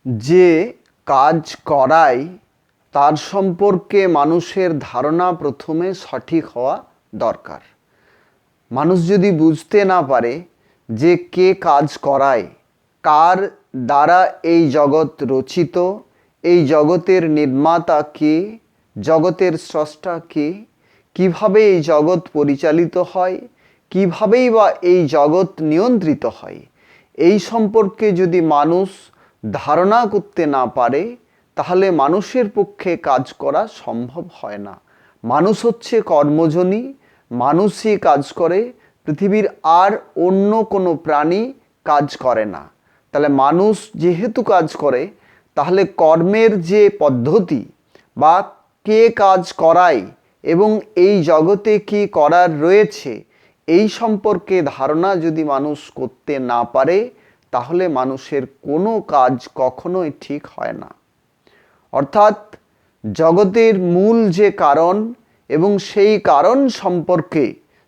যে কাজ করায় তার সম্পর্কে মানুষের ধারণা প্রথমে সঠিক হওয়া দরকার। মানুষ যদি বুঝতে না পারে যে কে কাজ করায়, কার দ্বারা এই জগৎ রচিত, এই জগতের নির্মাতা কে, জগতের স্রষ্টা কে, কিভাবে এই জগৎ পরিচালিত হয়, কিভাবেই বা এই জগৎ নিয়ন্ত্রিত হয়, এই সম্পর্কে যদি মানুষ ধারণা করতে না পারে তাহলে মানুষের পক্ষে কাজ করা সম্ভব হয় না। মানুষ হচ্ছে কর্মজনী, মানুষই কাজ করে, পৃথিবীর আর অন্য কোনো প্রাণী কাজ করে না। তাহলে মানুষ যেহেতু কাজ করে, তাহলে কর্মের যে পদ্ধতি বা কে কাজ করায় এবং এই জগতে কি করার রয়েছে এই সম্পর্কে ধারণা যদি মানুষ করতে না পারে তাহলে মানুষের কোনো কাজ কখনোই ঠিক হয় না। অর্থাৎ জগতের মূল যে কারণ এবং সেই কারণ সম্পর্কে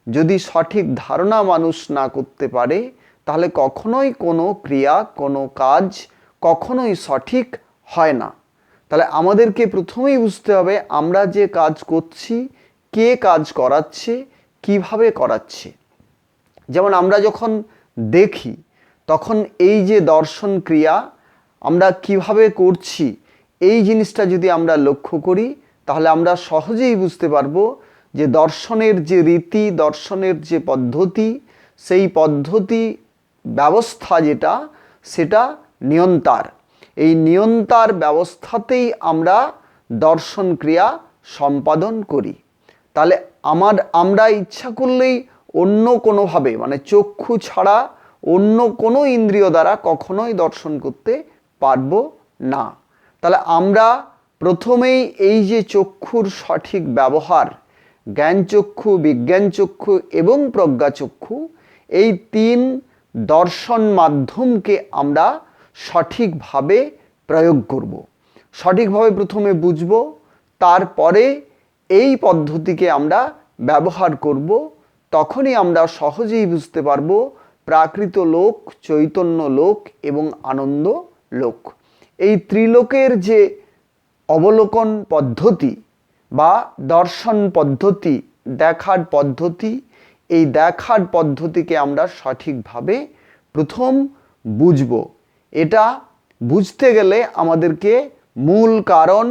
যদি সঠিক ধারণা মানুষ না করতে পারে তাহলে কখনোই কোনো ক্রিয়া, কোনো কাজ কখনোই সঠিক হয় না। তাহলে আমাদেরকে প্রথমেই বুঝতে হবে আমরা যে কাজ করছি কে কাজ করাচ্ছে, কিভাবে করাচ্ছে। যেমন আমরা যখন দেখি তখন এই যে দর্শন ক্রিয়া আমরা কিভাবে করছি এই জিনিসটা যদি আমরা লক্ষ্য করি তাহলে আমরা সহজেই বুঝতে পারবো যে দর্শনের যে রীতি, দর্শনের যে পদ্ধতি, সেই পদ্ধতি ব্যবস্থা যেটা সেটা নিয়ন্তার। এই নিয়ন্তার ব্যবস্থাতেই আমরা দর্শন ক্রিয়া সম্পাদন করি। তাহলে আমরা ইচ্ছা করলেই অন্য কোনোভাবে মানে চক্ষু ছাড়া অন্য কোনো ইন্দ্রিয় দ্বারা কখনোই দর্শন করতে পারবো না। তাহলে আমরা প্রথমেই এই যে চক্ষুর সঠিক ব্যবহার, জ্ঞানচক্ষু, বিজ্ঞানচক্ষু এবং প্রজ্ঞাচক্ষু, এই তিন দর্শন মাধ্যমকে আমরা সঠিকভাবে প্রয়োগ করব। সঠিকভাবে প্রথমে বুঝব, তারপরে এই পদ্ধতিকে আমরা ব্যবহার করব। তখনই আমরা সহজেই বুঝতে পারবো প্রাকৃত লোক, চৈতন্য লোক এবং আনন্দ লোক। এই ত্রিলোকের যে অবলোকন পদ্ধতি বা দর্শন পদ্ধতি, দেখার পদ্ধতি, এই দেখার পদ্ধতিকে আমরা সঠিকভাবে প্রথম বুঝব। এটা বুঝতে গেলে আমাদেরকে মূল কারণ,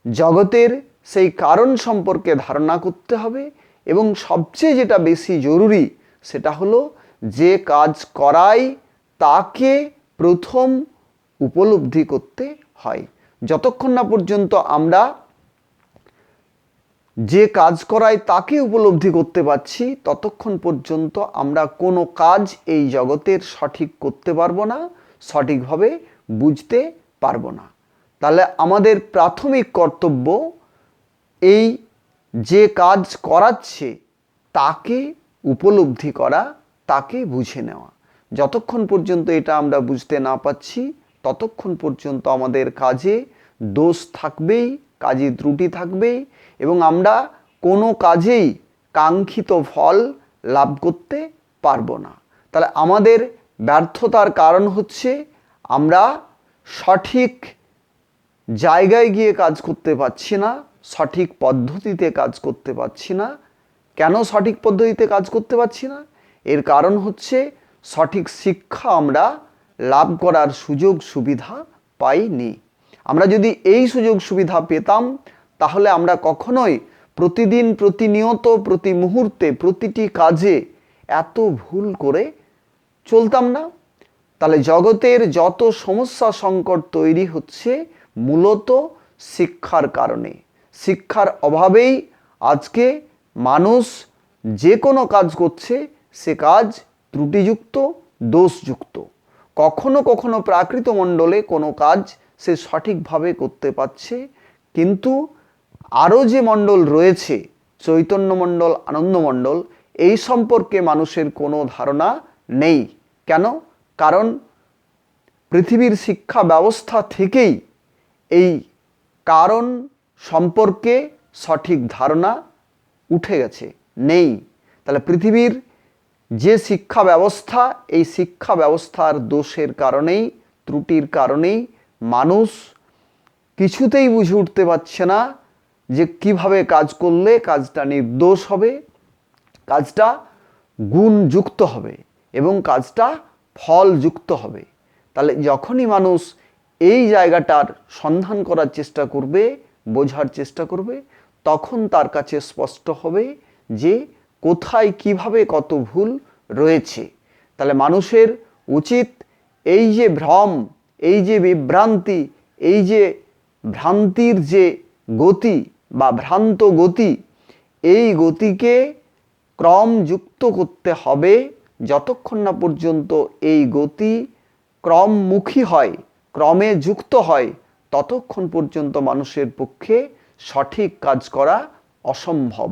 জগতের সেই কারণ সম্পর্কে ধারণা করতে হবে এবং সবচেয়ে যেটা বেশি জরুরি সেটা হলো যে কাজ করায় তাকে প্রথম উপলব্ধি করতে হয়। যতক্ষণ না পর্যন্ত আমরা যে কাজ করায় তাকে উপলব্ধি করতে পারছি ততক্ষণ পর্যন্ত আমরা কোনো কাজ এই জগতের সঠিক করতে পারবো না, সঠিকভাবে বুঝতে পারবো না। তাহলে আমাদের প্রাথমিক কর্তব্য এই যে কাজ করাচ্ছে তাকে উপলব্ধি করা, তাকে বুঝে নেওয়া। যতক্ষণ পর্যন্ত এটা আমরা বুঝতে না পারছি ততক্ষণ পর্যন্ত আমাদের কাজে দোষ থাকবেই, কাজে ত্রুটি থাকবেই এবং আমরা কোনো কাজেই কাঙ্ক্ষিত ফল লাভ করতে পারবো না। তাহলে আমাদের ব্যর্থতার কারণ হচ্ছে আমরা সঠিক জায়গায় গিয়ে কাজ করতে পারছি না, সঠিক পদ্ধতিতে কাজ করতে পারছি না। কেন সঠিক পদ্ধতিতে কাজ করতে পারছি না? এর কারণ হচ্ছে সঠিক শিক্ষা আমরা লাভ করার সুযোগ সুবিধা পাইনি। আমরা যদি এই সুযোগ সুবিধা পেতাম তাহলে আমরা কখনোই প্রতিদিন, প্রতিনিয়ত, প্রতি মুহূর্তে, প্রতিটি কাজে এত ভুল করে চলতাম না। তাহলে জগতের যত সমস্যা সংকট তৈরি হচ্ছে মূলত শিক্ষার কারণে। শিক্ষার অভাবেই আজকে মানুষ যে কোনো কাজ করছে সে কাজ ত্রুটিযুক্ত, দোষযুক্ত। কখনো কখনো প্রাকৃত মণ্ডলে কোনো কাজ সে সঠিকভাবে করতে পারছে, কিন্তু আরও যে মণ্ডল রয়েছে চৈতন্য মণ্ডল, আনন্দ মণ্ডল, এই সম্পর্কে মানুষের কোনো ধারণা নেই। কেন? কারণ পৃথিবীর শিক্ষা ব্যবস্থা থেকেই এই কারণ সম্পর্কে সঠিক ধারণা উঠে গেছে, নেই। তাহলে পৃথিবীর যে শিক্ষা ব্যবস্থা, এই শিক্ষা ব্যবস্থার দোষের কারণেই, ত্রুটির কারণেই মানুষ কিছুতেই বুঝে উঠতে পারছে না যে কিভাবে কাজ করলে কাজটা নির্দোষ হবে, কাজটা গুণযুক্ত হবে এবং কাজটা ফলযুক্ত হবে। তাহলে যখনই মানুষ এই জায়গাটার সন্ধান করার চেষ্টা করবে, বোঝার চেষ্টা করবে, তখন তার কাছে স্পষ্ট হবে যে কোথায় কিভাবে কত ভুল রয়েছে। তাহলে মানুষের উচিত এই যে ভ্রম, এই যে বিভ্রান্তি, এই যে ভ্রান্তির যে গতি বা ভ্রান্ত গতি, এই গতিকে ক্রমযুক্ত করতে হবে। যতক্ষণ না পর্যন্ত এই গতি ক্রমমুখী হয়, ক্রমে যুক্ত হয়, ততক্ষণ পর্যন্ত মানুষের পক্ষে সঠিক কাজ করা অসম্ভব।